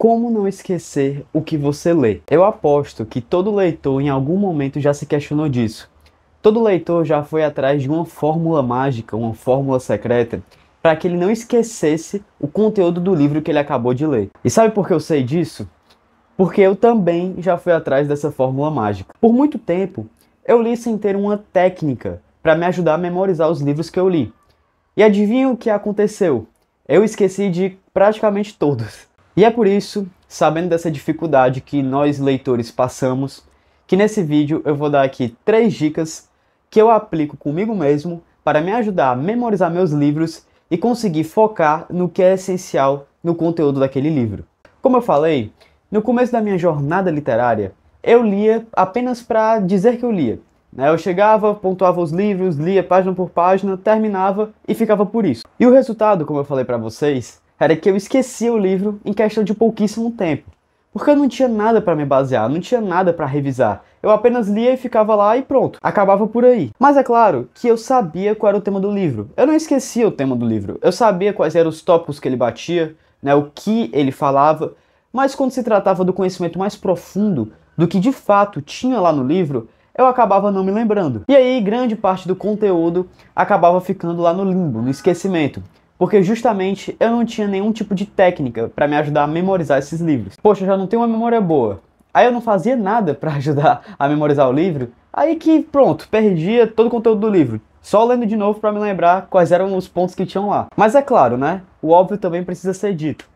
Como não esquecer o que você lê? Eu aposto que todo leitor em algum momento já se questionou disso. Todo leitor já foi atrás de uma fórmula mágica, uma fórmula secreta, para que ele não esquecesse o conteúdo do livro que ele acabou de ler. E sabe por que eu sei disso? Porque eu também já fui atrás dessa fórmula mágica. Por muito tempo, eu li sem ter uma técnica para me ajudar a memorizar os livros que eu li. E adivinha o que aconteceu? Eu esqueci de praticamente todos. E é por isso, sabendo dessa dificuldade que nós leitores passamos, que nesse vídeo eu vou dar aqui 3 dicas que eu aplico comigo mesmo para me ajudar a memorizar meus livros e conseguir focar no que é essencial no conteúdo daquele livro. Como eu falei, no começo da minha jornada literária, eu lia apenas para dizer que eu lia. Eu chegava, pontuava os livros, lia página por página, terminava e ficava por isso. E o resultado, como eu falei para vocês, era que eu esquecia o livro em questão de pouquíssimo tempo. Porque eu não tinha nada para me basear, não tinha nada para revisar. Eu apenas lia e ficava lá e pronto, acabava por aí. Mas é claro que eu sabia qual era o tema do livro. Eu não esquecia o tema do livro. Eu sabia quais eram os tópicos que ele batia, o que ele falava. Mas quando se tratava do conhecimento mais profundo, do que de fato tinha lá no livro, eu acabava não me lembrando. E aí, grande parte do conteúdo acabava ficando lá no limbo, no esquecimento. Porque justamente eu não tinha nenhum tipo de técnica para me ajudar a memorizar esses livros. Poxa, eu já não tenho uma memória boa. Aí eu não fazia nada para ajudar a memorizar o livro. Aí que pronto, perdia todo o conteúdo do livro. Só lendo de novo para me lembrar quais eram os pontos que tinham lá. Mas é claro, o óbvio também precisa ser dito.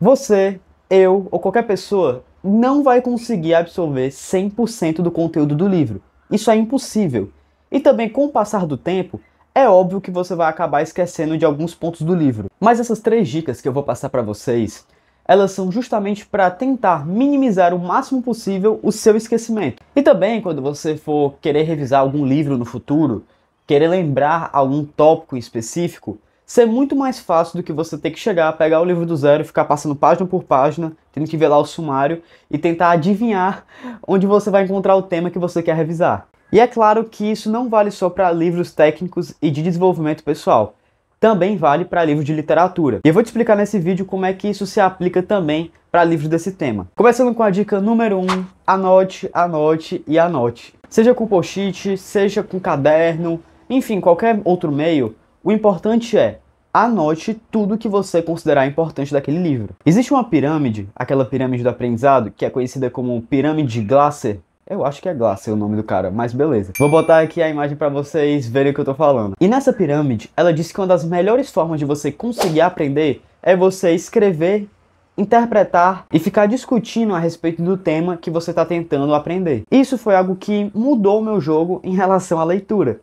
Você, eu ou qualquer pessoa não vai conseguir absorver 100% do conteúdo do livro. Isso é impossível. E também com o passar do tempo, é óbvio que você vai acabar esquecendo de alguns pontos do livro. Mas essas 3 dicas que eu vou passar para vocês, elas são justamente para tentar minimizar o máximo possível o seu esquecimento. E também quando você for querer revisar algum livro no futuro, querer lembrar algum tópico em específico, ser muito mais fácil do que você ter que chegar, pegar o livro do zero e ficar passando página por página, tendo que ver lá o sumário e tentar adivinhar onde você vai encontrar o tema que você quer revisar. E é claro que isso não vale só para livros técnicos e de desenvolvimento pessoal. Também vale para livros de literatura. E eu vou te explicar nesse vídeo como é que isso se aplica também para livros desse tema. Começando com a dica número 1, anote, anote e anote. Seja com post-it, seja com caderno, enfim, qualquer outro meio, o importante é anote tudo que você considerar importante daquele livro. Existe uma pirâmide, aquela pirâmide do aprendizado, que é conhecida como pirâmide Glasser. Eu acho que é Glasser o nome do cara, mas beleza. Vou botar aqui a imagem para vocês verem o que eu tô falando. E nessa pirâmide, ela diz que uma das melhores formas de você conseguir aprender é você escrever, interpretar e ficar discutindo a respeito do tema que você está tentando aprender. Isso foi algo que mudou o meu jogo em relação à leitura.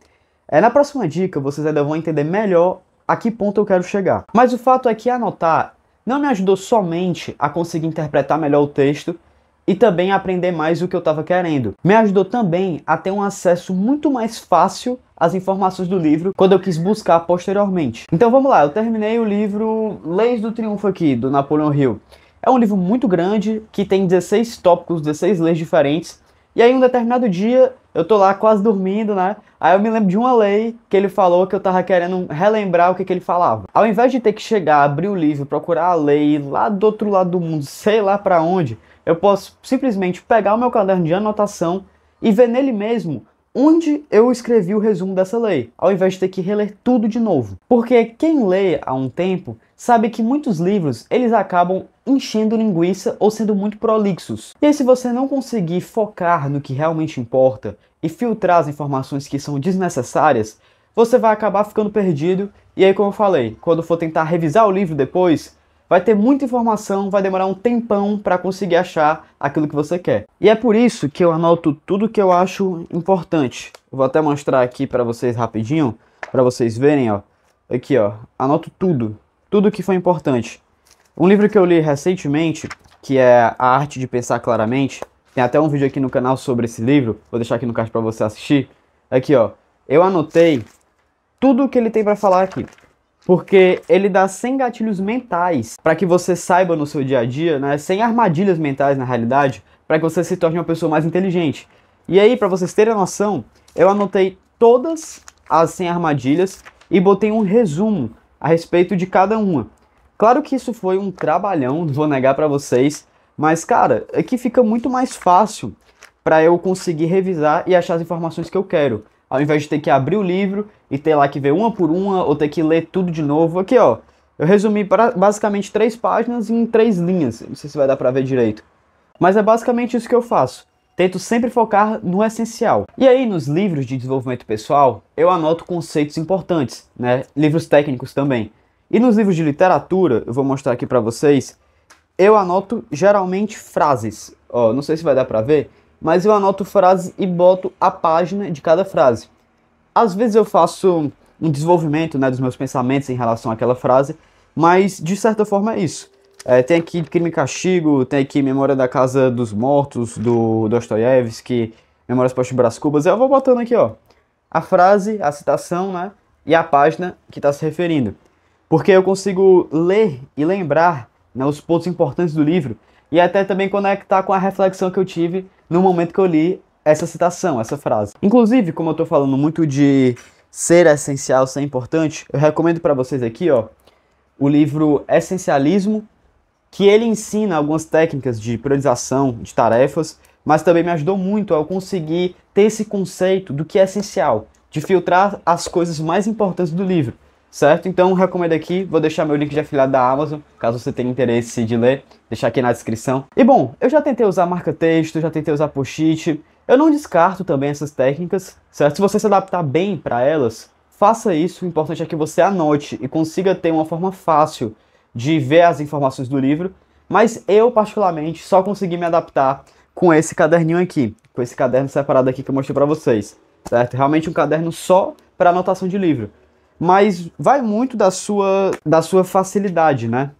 Na próxima dica, vocês ainda vão entender melhor a que ponto eu quero chegar. Mas o fato é que anotar não me ajudou somente a conseguir interpretar melhor o texto e também a aprender mais o que eu estava querendo. Me ajudou também a ter um acesso muito mais fácil às informações do livro quando eu quis buscar posteriormente. Então vamos lá, eu terminei o livro Leis do Triunfo aqui, do Napoleon Hill. É um livro muito grande, que tem 16 tópicos, 16 leis diferentes. E aí um determinado dia, eu tô lá quase dormindo, Aí eu me lembro de uma lei que ele falou que eu tava querendo relembrar o que ele falava. Ao invés de ter que chegar, abrir o livro, procurar a lei lá do outro lado do mundo, sei lá pra onde, eu posso simplesmente pegar o meu caderno de anotação e ver nele mesmo onde eu escrevi o resumo dessa lei, ao invés de ter que reler tudo de novo. Porque quem lê há um tempo sabe que muitos livros eles acabam enchendo linguiça ou sendo muito prolixos. E aí, se você não conseguir focar no que realmente importa e filtrar as informações que são desnecessárias, você vai acabar ficando perdido. E aí, como eu falei, quando for tentar revisar o livro depois, vai ter muita informação, vai demorar um tempão para conseguir achar aquilo que você quer. E é por isso que eu anoto tudo que eu acho importante. Eu vou até mostrar aqui para vocês rapidinho, para vocês verem, Aqui, anoto tudo que foi importante. Um livro que eu li recentemente, que é A Arte de Pensar Claramente, tem até um vídeo aqui no canal sobre esse livro, vou deixar aqui no card para você assistir. Aqui, eu anotei tudo o que ele tem para falar aqui. Porque ele dá 100 gatilhos mentais para que você saiba no seu dia a dia, 100 armadilhas mentais na realidade, para que você se torne uma pessoa mais inteligente. E aí, para vocês terem noção, eu anotei todas as 100 armadilhas e botei um resumo a respeito de cada uma. Claro que isso foi um trabalhão, não vou negar pra vocês, mas cara, aqui fica muito mais fácil para eu conseguir revisar e achar as informações que eu quero, ao invés de ter que abrir o livro e ter lá que ver uma por uma ou ter que ler tudo de novo. Aqui, ó, eu resumi basicamente 3 páginas em 3 linhas, não sei se vai dar pra ver direito, mas é basicamente isso que eu faço. Tento sempre focar no essencial. E aí, nos livros de desenvolvimento pessoal, eu anoto conceitos importantes, né? Livros técnicos também. E nos livros de literatura, eu vou mostrar aqui pra vocês, eu anoto geralmente frases. Ó, não sei se vai dar pra ver, mas eu anoto frases e boto a página de cada frase. Às vezes eu faço um desenvolvimento, né, dos meus pensamentos em relação àquela frase, mas de certa forma é isso. Tem aqui Crime e Castigo, tem aqui Memória da Casa dos Mortos, do Dostoiévski, Memórias Pós-Brás Cubas. Eu vou botando aqui, ó, a frase, a citação, né, e a página que está se referindo. Porque eu consigo ler e lembrar, né, os pontos importantes do livro e até também conectar com a reflexão que eu tive no momento que eu li essa citação, essa frase. Inclusive, como eu estou falando muito de ser essencial, ser importante, eu recomendo para vocês aqui, ó, o livro Essencialismo, que ele ensina algumas técnicas de priorização de tarefas, mas também me ajudou muito a eu conseguir ter esse conceito do que é essencial, de filtrar as coisas mais importantes do livro, certo? Então, recomendo aqui, vou deixar meu link de afiliado da Amazon, caso você tenha interesse de ler, deixar aqui na descrição. E bom, eu já tentei usar marca-texto, já tentei usar post-it, eu não descarto também essas técnicas, certo? Se você se adaptar bem para elas, faça isso, o importante é que você anote e consiga ter uma forma fácil de ver as informações do livro, mas eu, particularmente, só consegui me adaptar com esse caderninho aqui, com esse caderno separado aqui que eu mostrei para vocês, certo? Realmente um caderno só para anotação de livro, mas vai muito da sua facilidade, né?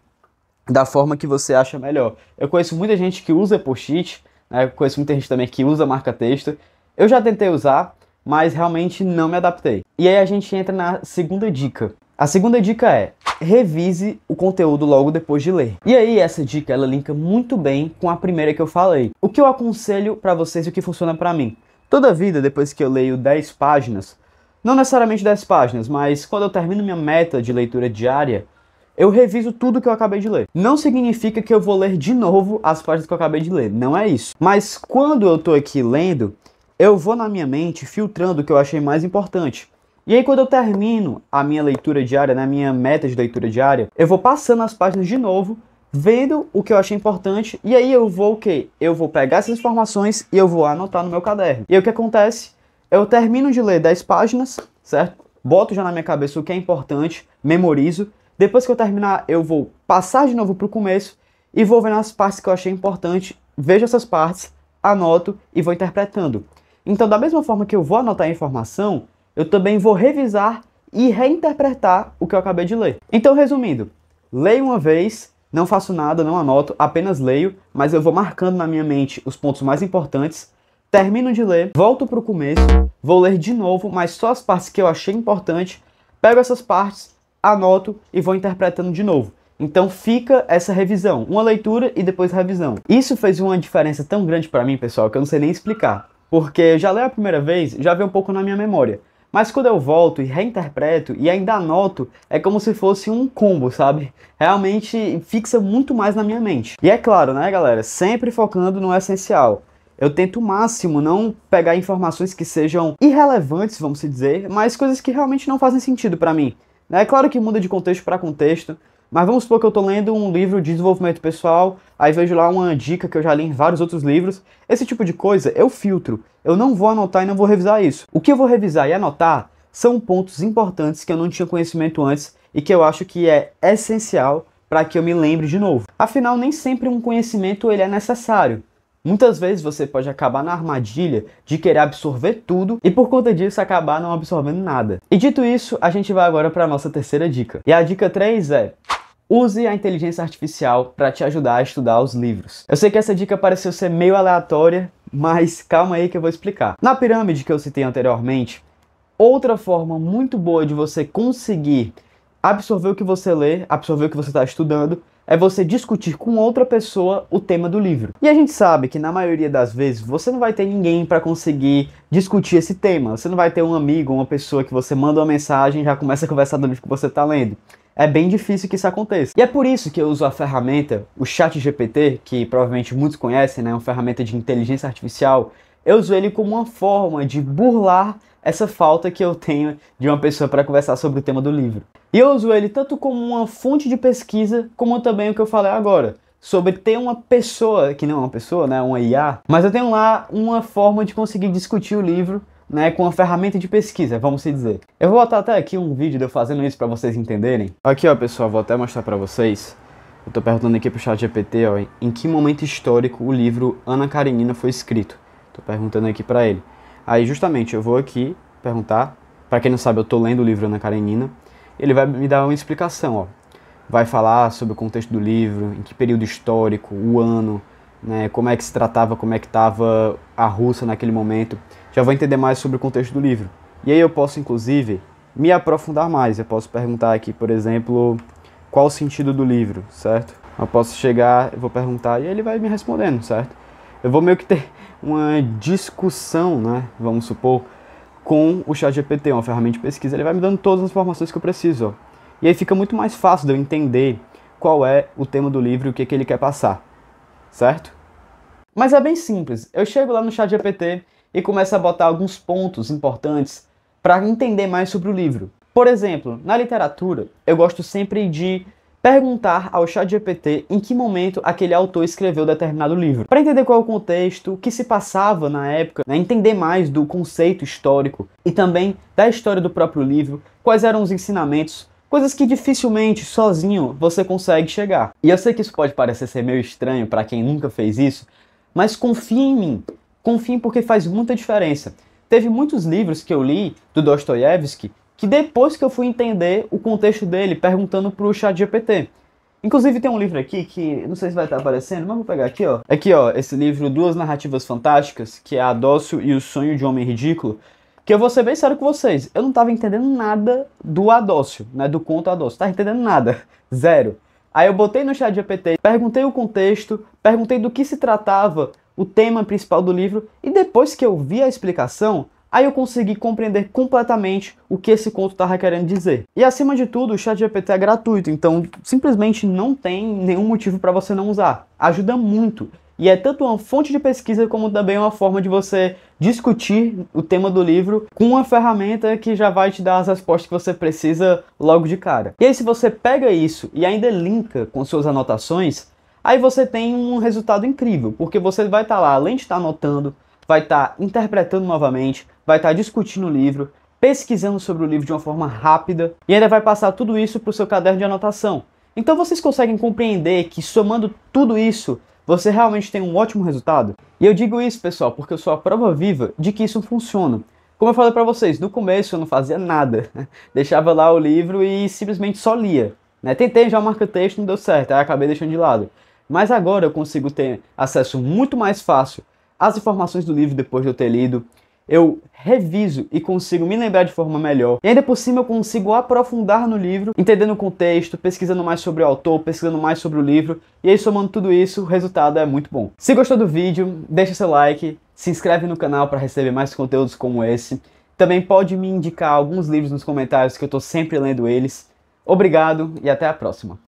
Da forma que você acha melhor. Eu conheço muita gente que usa post-it, né? Conheço muita gente também que usa marca-texto. Eu já tentei usar, mas realmente não me adaptei. E aí a gente entra na segunda dica. A segunda dica é: revise o conteúdo logo depois de ler. E aí essa dica ela linka muito bem com a primeira que eu falei. O que eu aconselho para vocês e o que funciona para mim? Toda vida, depois que eu leio 10 páginas, não necessariamente 10 páginas, mas quando eu termino minha meta de leitura diária, eu reviso tudo que eu acabei de ler. Não significa que eu vou ler de novo as páginas que eu acabei de ler, não é isso. Mas quando eu tô aqui lendo, eu vou na minha mente filtrando o que eu achei mais importante. E aí quando eu termino a minha leitura diária, na minha meta de leitura diária, eu vou passando as páginas de novo, vendo o que eu achei importante, e aí eu vou o quê? Eu vou pegar essas informações e eu vou anotar no meu caderno. E aí o que acontece? Eu termino de ler 10 páginas, certo? Boto já na minha cabeça o que é importante, memorizo. Depois que eu terminar, eu vou passar de novo para o começo e vou vendo as partes que eu achei importante, vejo essas partes, anoto e vou interpretando. Então, da mesma forma que eu vou anotar a informação, eu também vou revisar e reinterpretar o que eu acabei de ler. Então, resumindo, leio uma vez, não faço nada, não anoto, apenas leio, mas eu vou marcando na minha mente os pontos mais importantes, termino de ler, volto para o começo, vou ler de novo, mas só as partes que eu achei importante, pego essas partes, anoto e vou interpretando de novo. Então fica essa revisão, uma leitura e depois revisão. Isso fez uma diferença tão grande para mim, pessoal, que eu não sei nem explicar. Porque eu já leio a primeira vez, já veio um pouco na minha memória. Mas quando eu volto e reinterpreto e ainda anoto, é como se fosse um combo, sabe? Realmente fixa muito mais na minha mente. E é claro, né, galera? Sempre focando no essencial. Eu tento o máximo não pegar informações que sejam irrelevantes, vamos dizer, mas coisas que realmente não fazem sentido para mim. É claro que muda de contexto para contexto, mas vamos supor que eu estou lendo um livro de desenvolvimento pessoal, aí vejo lá uma dica que eu já li em vários outros livros. Esse tipo de coisa eu filtro, eu não vou anotar e não vou revisar isso. O que eu vou revisar e anotar são pontos importantes que eu não tinha conhecimento antes e que eu acho que é essencial para que eu me lembre de novo. Afinal, nem sempre um conhecimento ele é necessário. Muitas vezes você pode acabar na armadilha de querer absorver tudo e por conta disso acabar não absorvendo nada. E dito isso, a gente vai agora para a nossa terceira dica. E a dica 3 é: use a inteligência artificial para te ajudar a estudar os livros. Eu sei que essa dica pareceu ser meio aleatória, mas calma aí que eu vou explicar. Na pirâmide que eu citei anteriormente, outra forma muito boa de você conseguir absorver o que você lê, absorver o que você está estudando, é você discutir com outra pessoa o tema do livro. E a gente sabe que na maioria das vezes você não vai ter ninguém para conseguir discutir esse tema. Você não vai ter um amigo, uma pessoa que você manda uma mensagem e já começa a conversar do livro que você está lendo. é bem difícil que isso aconteça. E é por isso que eu uso a ferramenta, o ChatGPT, que provavelmente muitos conhecem, né? Uma ferramenta de inteligência artificial. Eu uso ele como uma forma de burlar essa falta que eu tenho de uma pessoa para conversar sobre o tema do livro. E eu uso ele tanto como uma fonte de pesquisa, como também o que eu falei agora, sobre ter uma pessoa, que não é uma pessoa, né? Uma IA, mas eu tenho lá uma forma de conseguir discutir o livro, né, com uma ferramenta de pesquisa, vamos se dizer. Eu vou botar até aqui um vídeo de eu fazendo isso para vocês entenderem. Aqui, ó, pessoal, vou até mostrar para vocês. Eu tô perguntando aqui pro ChatGPT, ó, em que momento histórico o livro Ana Karenina foi escrito. Tô perguntando aqui para ele. Aí, justamente, eu vou aqui perguntar. Para quem não sabe, eu tô lendo o livro Ana Karenina. Ele vai me dar uma explicação, ó. Vai falar sobre o contexto do livro, em que período histórico, o ano, né, como é que se tratava, como é que estava a Rússia naquele momento. Já vou entender mais sobre o contexto do livro. E aí eu posso, inclusive, me aprofundar mais. Eu posso perguntar aqui, por exemplo, qual o sentido do livro, certo? Eu posso chegar, eu vou perguntar e ele vai me respondendo, certo? Eu vou meio que ter uma discussão, né, vamos supor, com o ChatGPT, uma ferramenta de pesquisa. Ele vai me dando todas as informações que eu preciso, ó. E aí fica muito mais fácil de eu entender qual é o tema do livro e o que ele quer passar, certo? Mas é bem simples. Eu chego lá no ChatGPT e começo a botar alguns pontos importantes para entender mais sobre o livro. Por exemplo, na literatura, eu gosto sempre de perguntar ao ChatGPT em que momento aquele autor escreveu determinado livro, para entender qual é o contexto, o que se passava na época, né? Entender mais do conceito histórico e também da história do próprio livro, quais eram os ensinamentos, coisas que dificilmente, sozinho, você consegue chegar. E eu sei que isso pode parecer ser meio estranho para quem nunca fez isso, mas confie em mim. Confie porque faz muita diferença. Teve muitos livros que eu li do Dostoiévski que depois que eu fui entender o contexto dele, perguntando pro ChatGPT. Inclusive tem um livro aqui que, não sei se vai estar aparecendo, mas vou pegar aqui, ó. Aqui, ó, esse livro Duas Narrativas Fantásticas, que é Adócio e o Sonho de um Homem Ridículo, que eu vou ser bem sério com vocês, eu não estava entendendo nada do Adócio, né, do conto Adócio, tava entendendo nada, zero. Aí eu botei no ChatGPT, perguntei o contexto, perguntei do que se tratava o tema principal do livro, e depois que eu vi a explicação, aí eu consegui compreender completamente o que esse conto estava querendo dizer. E acima de tudo, o ChatGPT é gratuito, então simplesmente não tem nenhum motivo para você não usar. Ajuda muito. E é tanto uma fonte de pesquisa como também uma forma de você discutir o tema do livro com uma ferramenta que já vai te dar as respostas que você precisa logo de cara. E aí se você pega isso e ainda linka com suas anotações, aí você tem um resultado incrível, porque você vai estar lá, além de estar anotando, vai estar interpretando novamente, vai estar discutindo o livro, pesquisando sobre o livro de uma forma rápida e ainda vai passar tudo isso para o seu caderno de anotação. Então vocês conseguem compreender que somando tudo isso, você realmente tem um ótimo resultado? E eu digo isso, pessoal, porque eu sou a prova viva de que isso funciona. Como eu falei para vocês, no começo eu não fazia nada, deixava lá o livro e simplesmente só lia. Tentei já o marca-texto, não deu certo, aí acabei deixando de lado. Mas agora eu consigo ter acesso muito mais fácil às informações do livro depois de eu ter lido. Eu reviso e consigo me lembrar de forma melhor. E ainda por cima eu consigo aprofundar no livro, entendendo o contexto, pesquisando mais sobre o autor, pesquisando mais sobre o livro. E aí somando tudo isso, o resultado é muito bom. Se gostou do vídeo, deixa seu like, se inscreve no canal para receber mais conteúdos como esse. Também pode me indicar alguns livros nos comentários que eu estou sempre lendo eles. Obrigado e até a próxima.